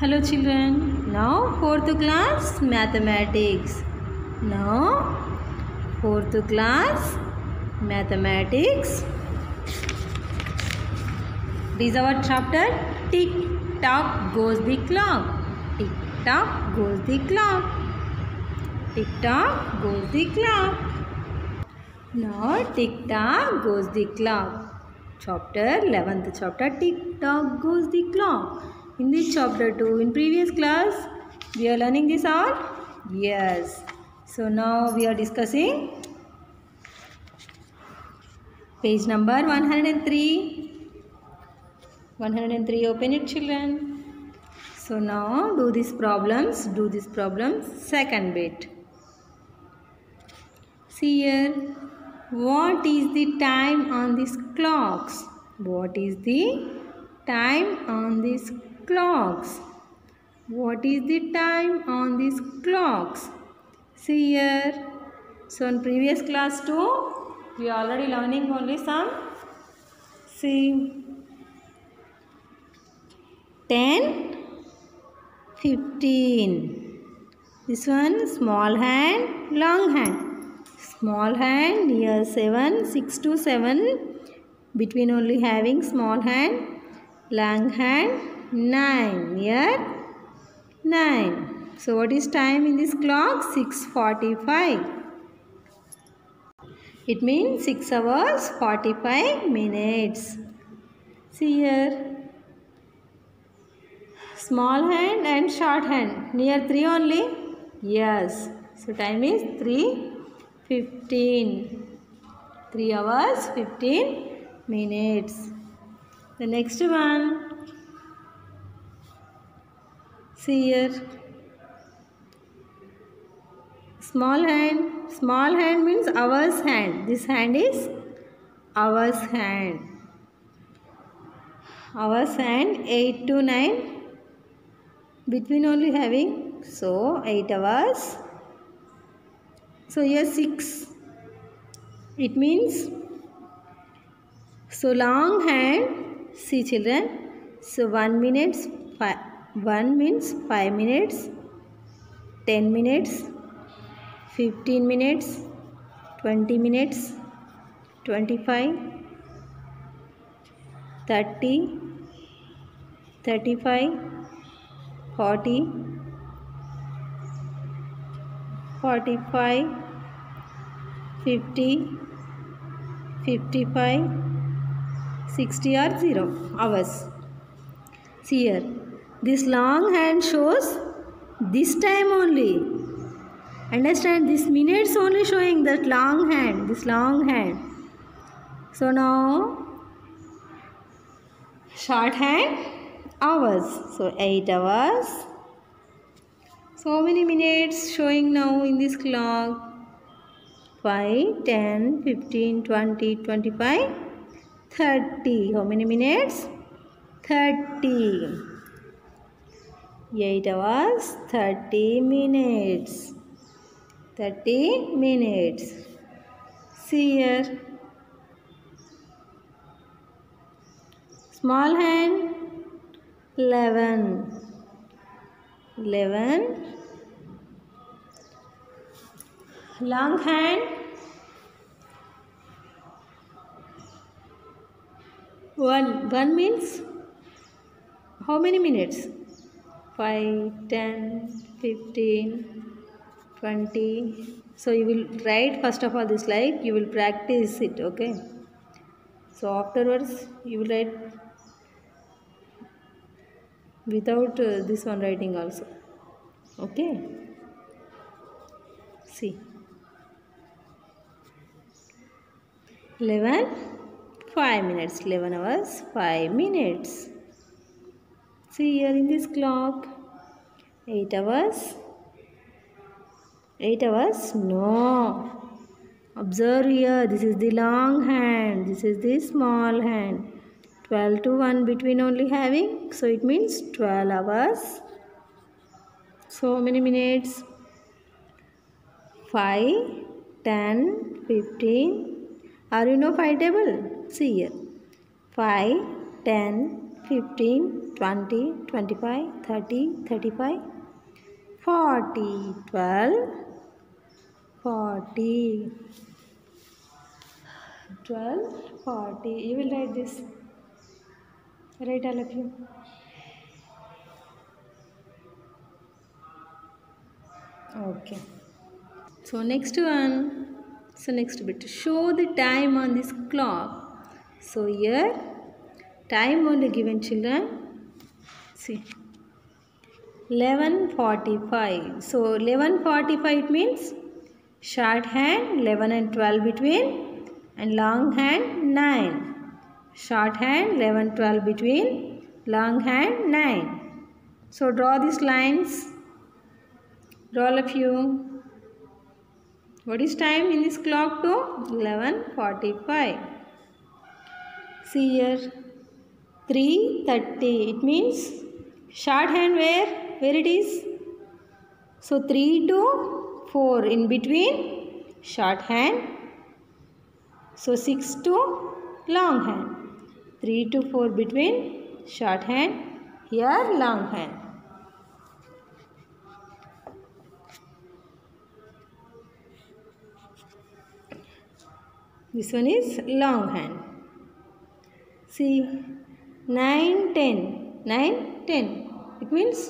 Hello children, now 4th class mathematics. Now 4th class mathematics. This is our chapter. Tick tock goes the clock. Tick tock goes the clock. Tick tock goes the clock. Now tick tock goes the clock. Chapter 11th chapter, tick tock goes the clock. In this chapter 2, in previous class we are learning this all. Yes, so now we are discussing page number 103. Open it children. So now do these problems. Second bit. See here, what is the time on these clocks? What is the time on these clocks? What is the time on these clocks? See here. So in previous class too, we are already learning only some. See, 10, 15. This one small hand, long hand. Small hand near 7, 6 to 7. Between only having small hand. Long hand 9, near 9. So what is time in this clock? 6:45. It means 6 hours 45 minutes. See here. Small hand and short hand. Near 3 only? Yes. So time is 3:15. 3 hours 15 minutes. The next one. See here. Small hand. Small hand means hour's hand. This hand is hour's hand. Hour's hand 8 to 9. Between only having. So 8 hours. So here 6. It means. So long hand. See children. So 1 minute. 1 means 5 minutes. 10 minutes. 15 minutes, 20 minutes, 25, 30, 35, 40, 45, 50, 55, 60 or 0 hours. See here, this long hand shows this time only. Understand, this minutes only showing that long hand, this long hand. So now, short hand, hours. So 8 hours. So how many minutes showing now in this clock? 5, 10, 15, 20, 25, 30. How many minutes? 30. 8 hours, 30 minutes. 30 minutes. See here. Small hand 11. 11. Long hand 1. 1 means how many minutes? 5, 10, 15. 20. So you will write first of all this, like you will practice it, okay? So afterwards you will write without this one writing also, okay? See, 11, 5 minutes, 11 hours 5 minutes. See here in this clock, 8 hours. 8 hours? No. Observe here. This is the long hand. This is the small hand. 12 to 1 between only having. So it means 12 hours. So how many minutes? 5, 10, 15. Are you know 5 table? See here. 5, 10, 15, 20, 25, 30, 35, 40, 12, 40, 12, 40. You will write this. Write all of you. Okay. So next one. So next bit. Show the time on this clock. So here time only given, children. See. 11:45. So 11:45 means short hand 11 and 12 between, and long hand 9. Short hand 11, 12 between, long hand 9. So draw these lines. Draw all of you. What is time in this clock too? 11:45. See here. 3:30. It means short hand where? Where it is? So 3 to 4 in between, short hand. So 6 to long hand. 3 to 4 between, short hand. Here long hand. This one is long hand. See, 9, 10. 9, 10. It means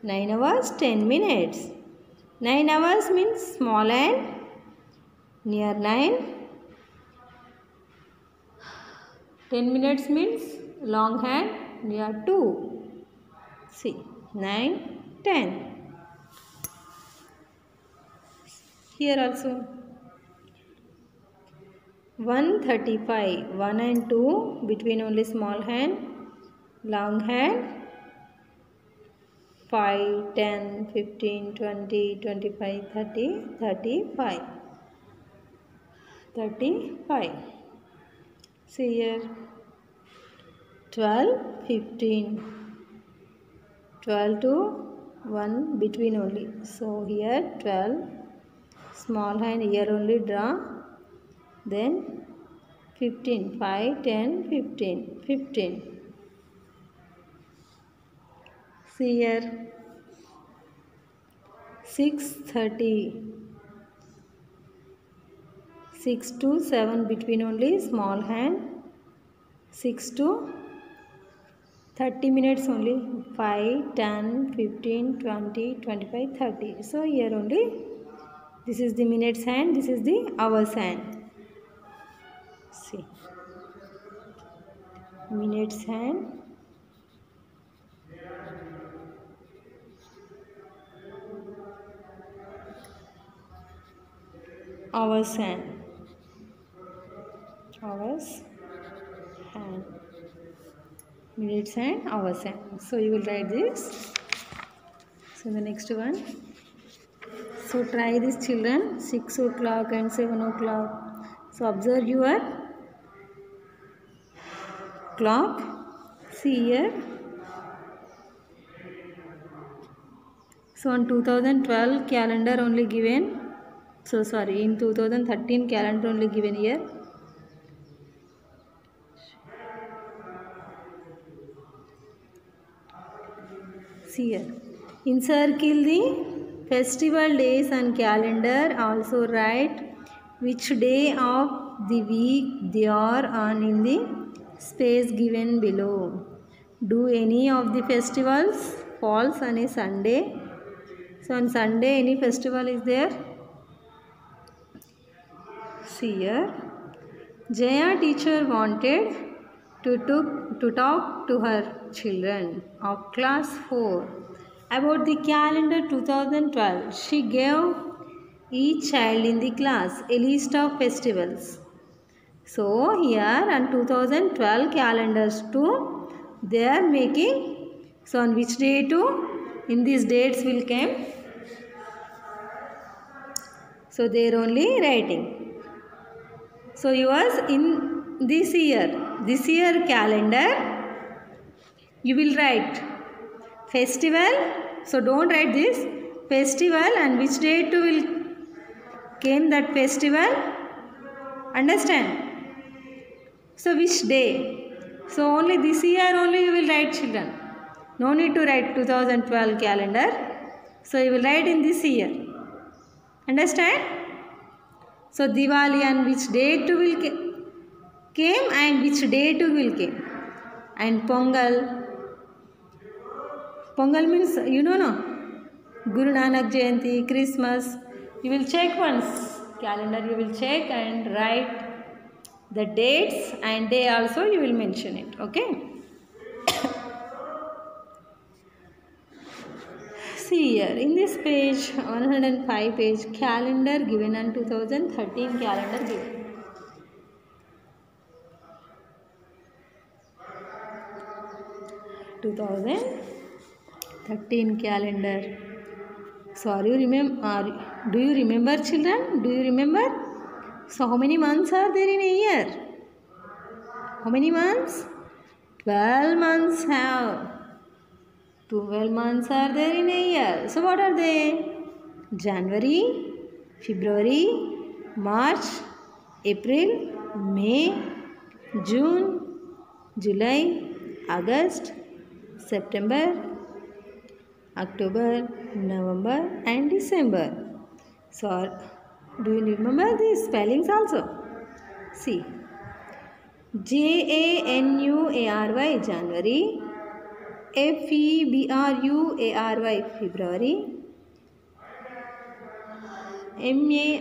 9 hours, 10 minutes. 9 hours means small hand near 9. 10 minutes means long hand near 2. See, 9, 10. Here also 1:35. 1 and 2 between only small hand, long hand. 5, 10, 15, 20, 25, 30, 35. 35. See here. 12, 15. 12 to 1 between only. So here 12. Small hand here only draw. Then 15. 5, 10, 15. 15. See here. 6:30. 6 to 7 between only, small hand. 6 to 30 minutes only. 5, 10, 15, 20, 25, 30. So here only, this is the minutes hand, this is the hours hand. See, minutes hand, hours hand, hours hand, minutes hand, hours hand. So you will write this. So the next one. So try this, children. 6 o'clock and 7 o'clock. So observe your clock. See here. So on 2012 calendar only given. So sorry, in 2013 calendar only given here. See here. Encircle the festival days on calendar. Also write which day of the week they are on in the space given below. Do any of the festivals falls on a Sunday? So on Sunday any festival is there? See here. Jaya teacher wanted to talk to her children of class 4 about the calendar 2012. She gave each child in the class a list of festivals. So here on 2012 calendars too, they are making. So on which day too? In these dates will come. So they are only writing. So yours in this year calendar, you will write festival. So don't write this festival and which date will came that festival. Understand? So which day? So only this year only you will write, children. No need to write 2012 calendar. So you will write in this year. Understand? So Diwali on which date will came and which date will came. And Pongal. Pongal means, you know, no? Guru Nanak Jayanti, Christmas. You will check once. Calendar you will check and write the dates and day also you will mention it. Okay. See here in this page 105 page, calendar given on 2013 calendar given. Do you remember, children? Do you remember? So how many months are there in a year? How many months? 12 months have. 12 months are there in a year. So what are they? January, February, March, April, May, June, July, August, September, October, November and December. So do you remember these spellings also? See. January, January. February, February.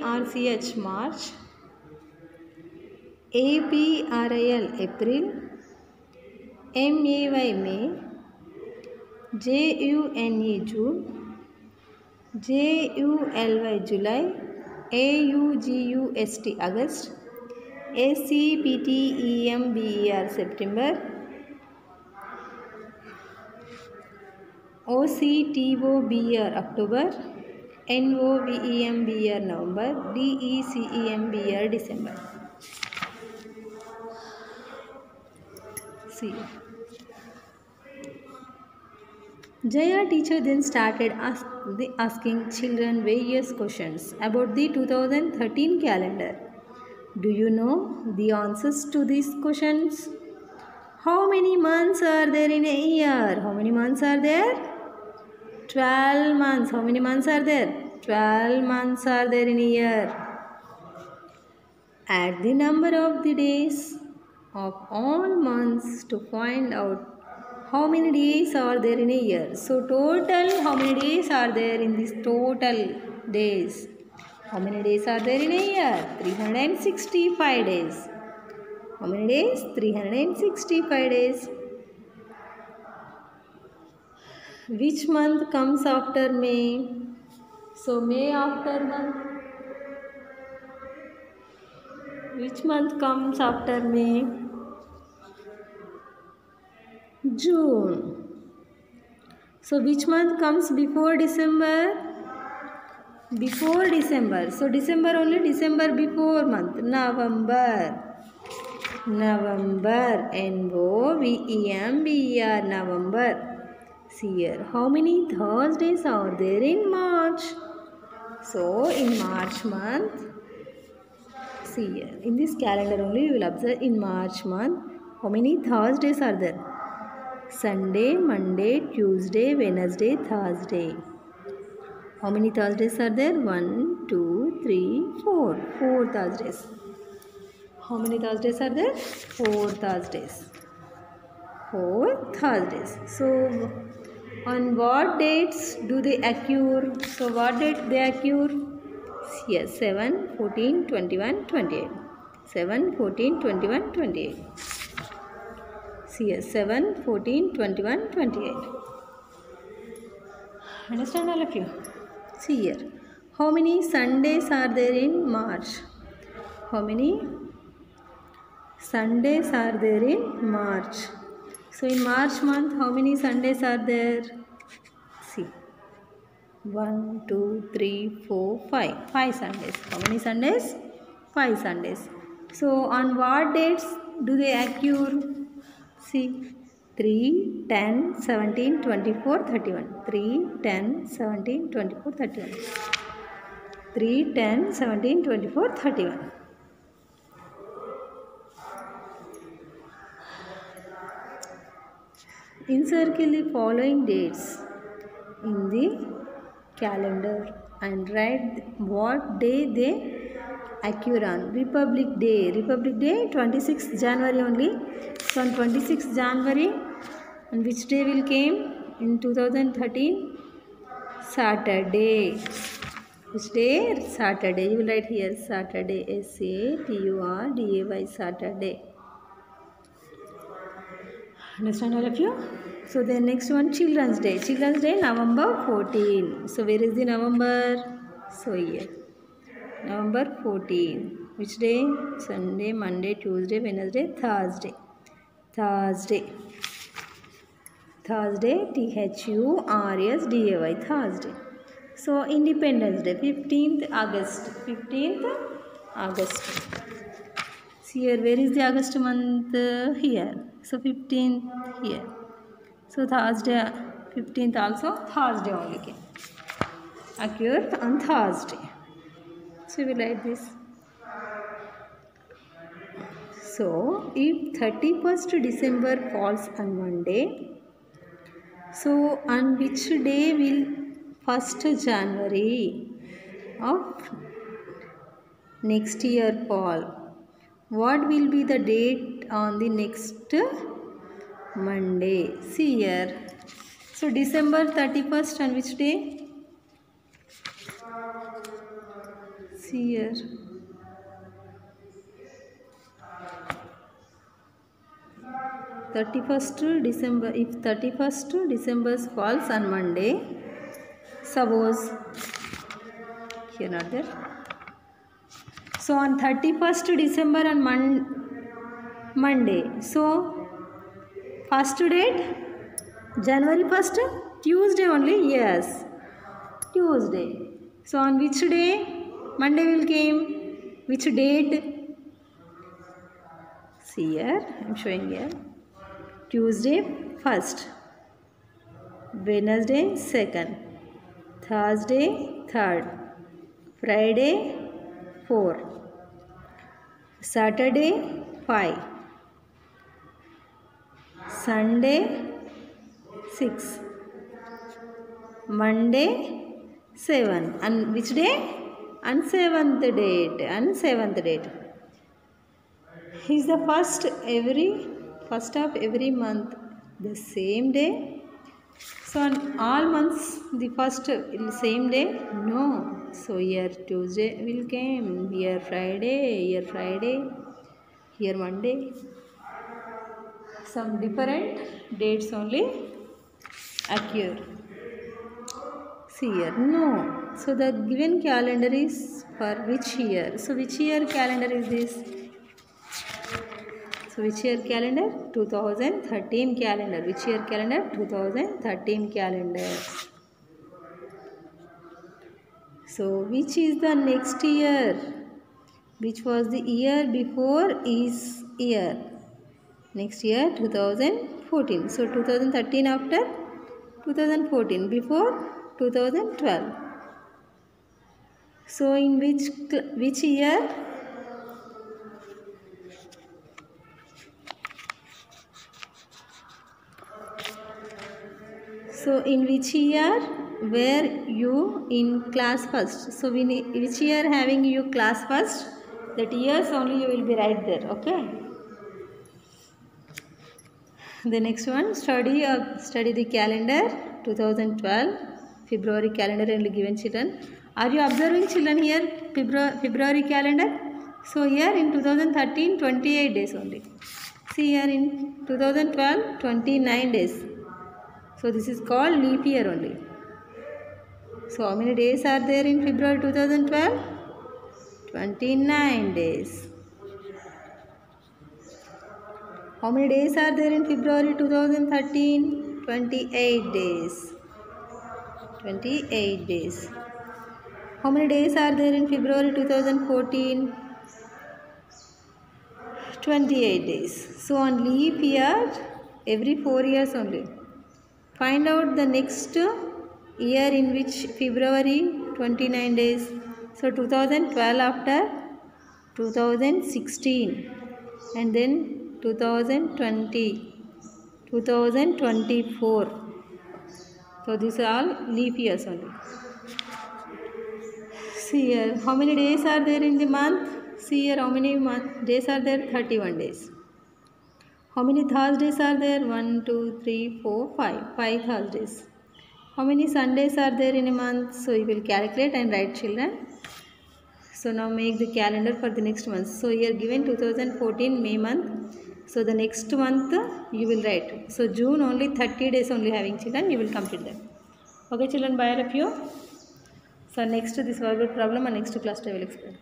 March, March. April, April. May, May. June, June. July, July. August, August. September, September. October, October. November, November. December, December. See. Jaya teacher then started asking children various questions about the 2013 calendar. Do you know the answers to these questions? How many months are there in a year? How many months are there? 12 months. How many months are there? 12 months are there in a year. Add the number of the days of all months to find out how many days are there in a year. So total, how many days are there in this total days? How many days are there in a year? 365 days. How many days? 365 days. Which month comes after May? So May after month. Which month comes after May? June. So which month comes before December? Before December. So December only, December before month. November. November. November. November. See here. How many Thursdays are there in March? So in March month. See here. In this calendar only you will observe in March month. How many Thursdays are there? Sunday, Monday, Tuesday, Wednesday, Thursday. How many Thursdays are there? 1, 2, 3, 4. 4 Thursdays. How many Thursdays are there? 4 Thursdays. 4 Thursdays. So, on what dates do they occur? So, what date they occur? Yes, 7, 14, 21, 28. 7, 14, 21, 28. CS 7, 14, 21, 28. Understand all of you? See here. How many Sundays are there in March? How many Sundays are there in March? So in March month, how many Sundays are there? See. 1, 2, 3, 4, 5. 5 Sundays. How many Sundays? 5 Sundays. So on what dates do they occur? See, 3, 10, 17, 24, 31. 3, 10, 17, 24, 31. 3, 10, 17, 24, 31. Encircle the following dates in the calendar and write what day they occur on. Republic Day. Republic Day 26th January only. So on 26th January, and which day will came in 2013? Saturday. Which day? Saturday. You will write here Saturday. Saturday. Saturday. Understand all of you? So the next one, Children's Day. Children's Day, November 14. So where is the November? So here. November 14. Which day? Sunday, Monday, Tuesday, Wednesday, Thursday. Thursday. Thursday, Thursday. Thursday. So Independence Day, 15th August. 15th August. See here, where is the August month? Here. So 15th here. So Thursday, 15th also Thursday only came. Occurred on Thursday. So we write this. So if 31st December falls on Monday, so on which day will 1st January of next year fall? What will be the date on the next Monday? See here. So December 31st on which day? See here. If 31st December falls on Monday, suppose here not there. So on 31st December on Monday. So first date January 1st, Tuesday only. Yes, Tuesday. So on which day Monday will came? Which date? See here, I am showing here. Tuesday 1st, Wednesday 2nd, Thursday 3rd, Friday 4, Saturday 5, Sunday 6, Monday 7. And which day? On 7th date. On 7th date. Is the first of every month the same day? So on all months the first same day? No. So here Tuesday will came, here Friday, here Monday. Some different dates only occur. See here, no. So the given calendar is for which year? So which year calendar is this? So which year calendar? 2013 calendar. Which year calendar? 2013 calendar. So which is the next year? Which was the year before is year? Next year 2014. So 2013 after 2014, before 2012. So in which year? So in which year were you in class first? So which year having you class first? That years only you will be right there. Okay. The next one, study the calendar 2012 February calendar only given children. Are you observing children here February calendar? So here in 2013 28 days only. See here in 2012 29 days. So this is called leap year only. So how many days are there in February 2012? 29 days. How many days are there in February 2013? 28 days. 28 days. How many days are there in February 2014? 28 days. So on leap year, every 4 years only. Find out the next year in which February 29 days. So 2012 after 2016 and then 2020, 2024. So these are all leap years only. See here, how many days are there in the month? See here, how many days are there? 31 days. How many Thursdays are there? 1, 2, 3, 4, 5. 5 Thursdays. How many Sundays are there in a month? So you will calculate and write, children. So now make the calendar for the next month. So here given 2014 May month. So the next month you will write. So June only 30 days only having, children. You will complete them. Okay children, bye all of you. So next this verbal problem and next class I will explain.